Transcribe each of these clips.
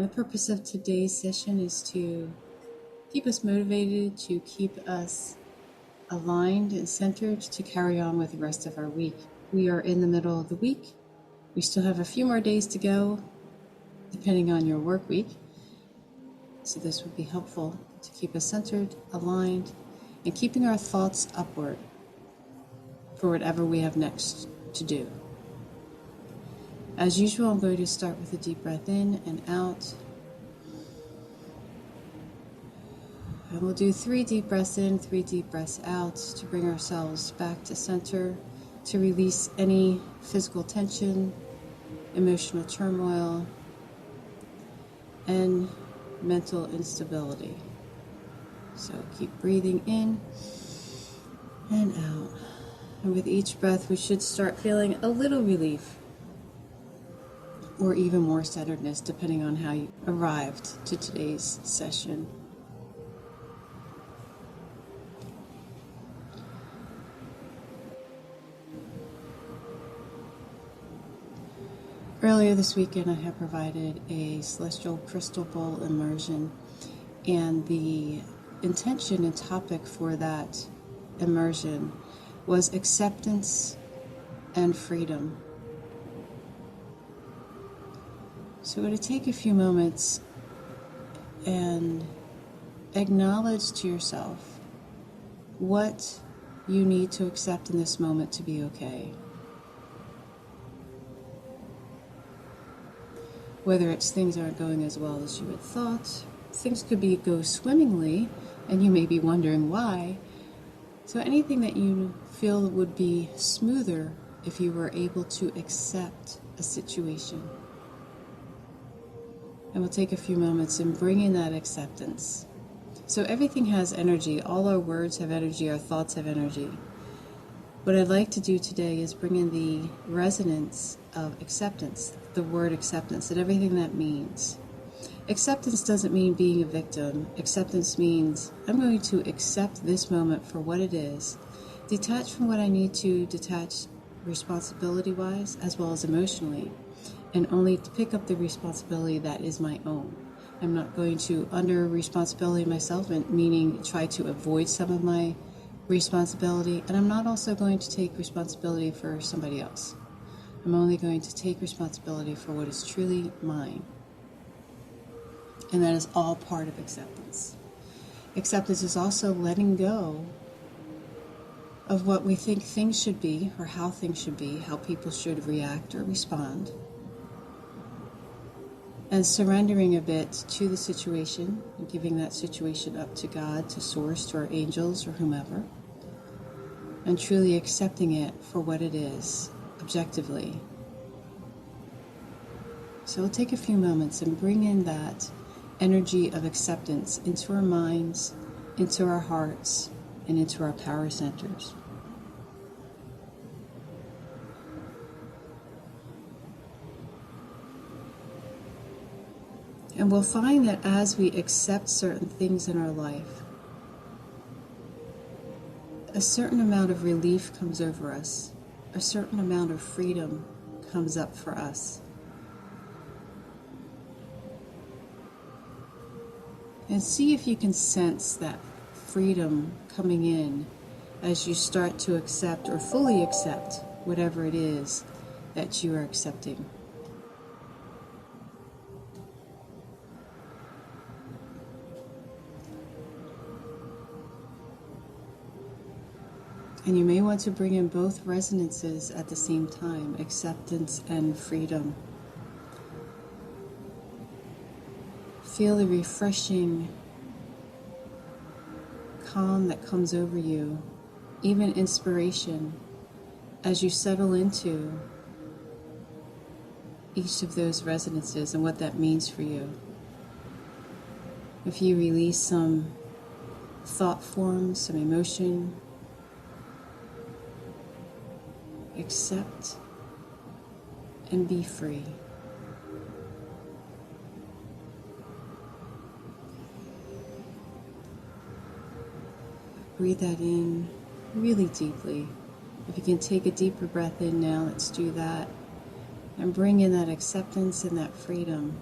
The purpose of today's session is to keep us motivated, to keep us aligned and centered to carry on with the rest of our week. We are in the middle of the week. We still have a few more days to go, depending on your work week. So this would be helpful to keep us centered, aligned, and keeping our thoughts upward for whatever we have next to do. As usual, I'm going to start with a deep breath in and out. And we'll do 3 deep breaths in, 3 deep breaths out to bring ourselves back to center, to release any physical tension, emotional turmoil, and mental instability. So keep breathing in and out. And with each breath, we should start feeling a little relief or even more centeredness, depending on how you arrived to today's session. Earlier this weekend, I have provided a celestial crystal bowl immersion, and the intention and topic for that immersion was acceptance and freedom. So we're going to take a few moments and acknowledge to yourself what you need to accept in this moment to be okay. Whether it's things aren't going as well as you had thought, things could go swimmingly, and you may be wondering why. So anything that you feel would be smoother if you were able to accept a situation. And we'll take a few moments and bring in that acceptance. So everything has energy. All our words have energy. Our thoughts have energy. What I'd like to do today is bring in the resonance of acceptance, the word acceptance, and everything that means. Acceptance doesn't mean being a victim. Acceptance means I'm going to accept this moment for what it is, detach from what I need to detach responsibility-wise as well as emotionally, and only to pick up the responsibility that is my own. I'm not going to under responsibility myself, meaning try to avoid some of my responsibility, and I'm not also going to take responsibility for somebody else. I'm only going to take responsibility for what is truly mine. And that is all part of acceptance. Acceptance is also letting go of what we think things should be, or how things should be, how people should react or respond, and surrendering a bit to the situation, and giving that situation up to God, to Source, to our angels, or whomever, and truly accepting it for what it is, objectively. So we'll take a few moments and bring in that energy of acceptance into our minds, into our hearts, and into our power centers. And we'll find that as we accept certain things in our life, a certain amount of relief comes over us, a certain amount of freedom comes up for us. And see if you can sense that freedom coming in as you start to accept or fully accept whatever it is that you are accepting. And you may want to bring in both resonances at the same time, acceptance and freedom. Feel the refreshing calm that comes over you, even inspiration, as you settle into each of those resonances and what that means for you. If you release some thought forms, some emotion, accept and be free. Breathe that in really deeply. If you can take a deeper breath in now, let's do that. And bring in that acceptance and that freedom.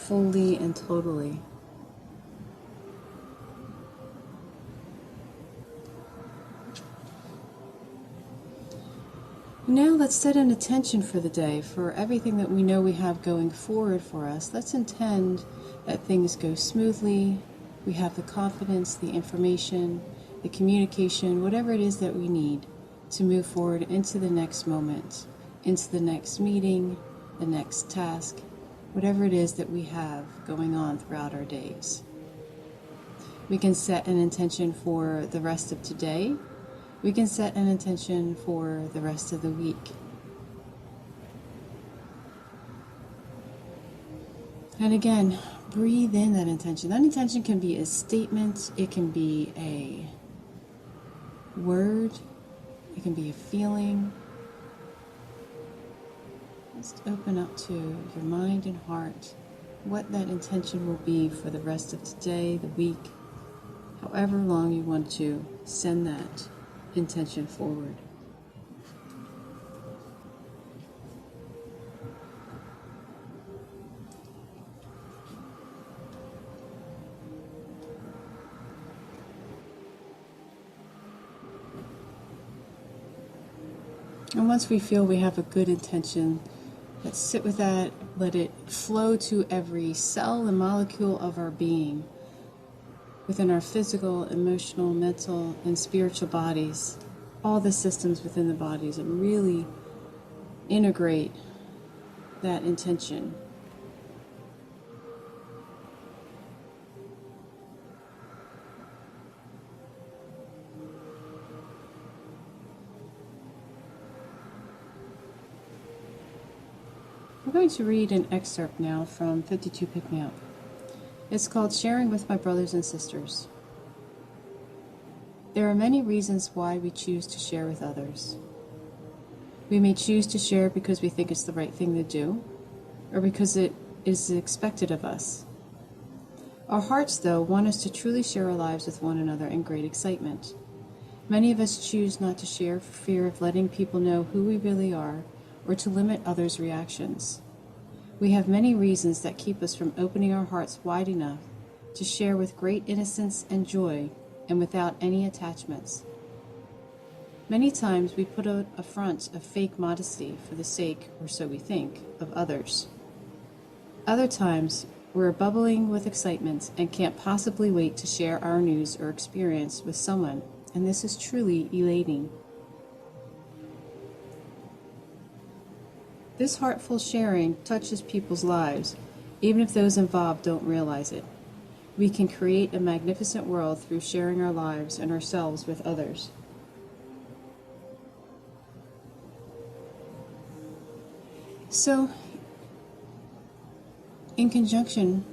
fully and totally. Now let's set an intention for the day, for everything that we know we have going forward for us. Let's intend that things go smoothly, we have the confidence, the information, the communication, whatever it is that we need to move forward into the next moment, into the next meeting, the next task, whatever it is that we have going on throughout our days. We can set an intention for the rest of today. We can set an intention for the rest of the week. And again, breathe in that intention. That intention can be a statement, it can be a word, it can be a feeling. Just open up to your mind and heart what that intention will be for the rest of today, the week, however long you want to send that intention forward. And once we feel we have a good intention, let's sit with that, let it flow to every cell and molecule of our being, within our physical, emotional, mental, and spiritual bodies, all the systems within the bodies, and really integrate that intention. I'm going to read an excerpt now from 52 Pick Me Up. It's called Sharing with My Brothers and Sisters. There are many reasons why we choose to share with others. We may choose to share because we think it's the right thing to do, or because it is expected of us. Our hearts, though, want us to truly share our lives with one another in great excitement. Many of us choose not to share for fear of letting people know who we really are, or to limit others' reactions. We have many reasons that keep us from opening our hearts wide enough to share with great innocence and joy and without any attachments. Many times we put out a front of fake modesty for the sake, or so we think, of others. Other times we're bubbling with excitement and can't possibly wait to share our news or experience with someone, and this is truly elating. This heartful sharing touches people's lives, even if those involved don't realize it. We can create a magnificent world through sharing our lives and ourselves with others. So, in conjunction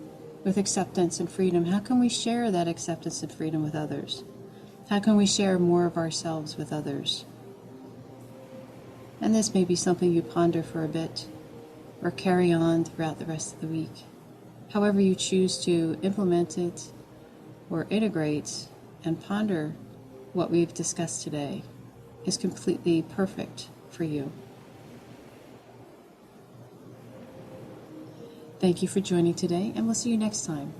with acceptance and freedom, how can we share that acceptance and freedom with others? How can we share more of ourselves with others? And this may be something you ponder for a bit, or carry on throughout the rest of the week. However you choose to implement it, or integrate and ponder what we've discussed today is completely perfect for you. Thank you for joining today, and we'll see you next time.